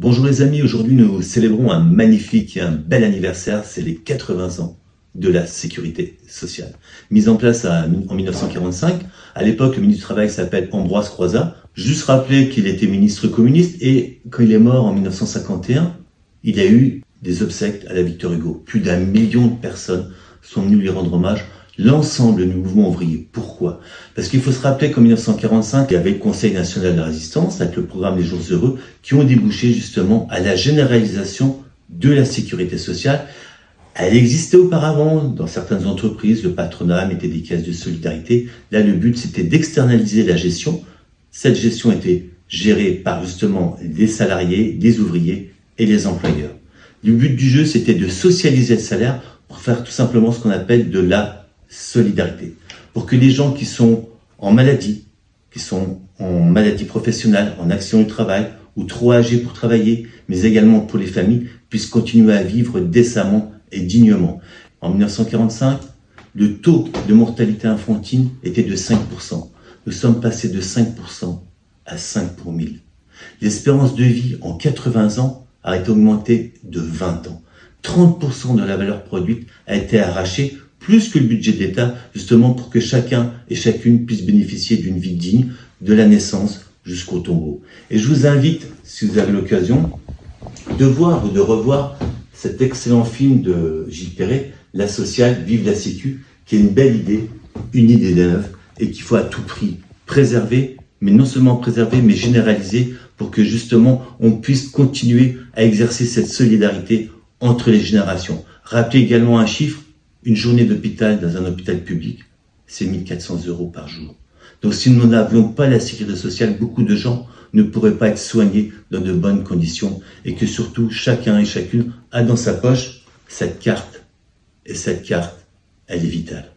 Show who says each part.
Speaker 1: Bonjour les amis, aujourd'hui nous célébrons un magnifique et un bel anniversaire, c'est les 80 ans de la sécurité sociale. Mise en place en 1945, à l'époque le ministre du Travail s'appelle Ambroise Croizat. Juste rappeler qu'il était ministre communiste et quand il est mort en 1951, il y a eu des obsèques à la Victor Hugo. Plus d'1 million de personnes sont venues lui rendre hommage. L'ensemble du mouvement ouvrier. Pourquoi? Parce qu'il faut se rappeler qu'en 1945, il y avait le Conseil national de la résistance avec le programme Les Jours heureux qui ont débouché justement à la généralisation de la sécurité sociale. Elle existait auparavant dans certaines entreprises, le patronat mettait des caisses de solidarité. Là, le but, c'était d'externaliser la gestion. Cette gestion était gérée par justement les salariés, les ouvriers et les employeurs. Le but du jeu, c'était de socialiser le salaire pour faire tout simplement ce qu'on appelle de la solidarité, pour que les gens qui sont en maladie professionnelle, en accident du travail ou trop âgés pour travailler, mais également pour les familles, puissent continuer à vivre décemment et dignement. En 1945, le taux de mortalité infantile était de 5%. Nous sommes passés de 5% à 5 pour 1000. L'espérance de vie en 80 ans a été augmentée de 20 ans. 30% de la valeur produite a été arrachée, plus que le budget de l'État, justement pour que chacun et chacune puisse bénéficier d'une vie digne, de la naissance jusqu'au tombeau. Et je vous invite, si vous avez l'occasion, de voir ou de revoir cet excellent film de Gilles Perret, La Sociale, Vive la Sécu, qui est une belle idée, une idée neuve, et qu'il faut à tout prix préserver, mais non seulement préserver, mais généraliser, pour que justement on puisse continuer à exercer cette solidarité entre les générations. Rappelez également un chiffre, une journée d'hôpital dans un hôpital public, c'est 1 400 € par jour. Donc si nous n'avions pas la sécurité sociale, beaucoup de gens ne pourraient pas être soignés dans de bonnes conditions et que surtout chacun et chacune a dans sa poche cette carte. Et cette carte, elle est vitale.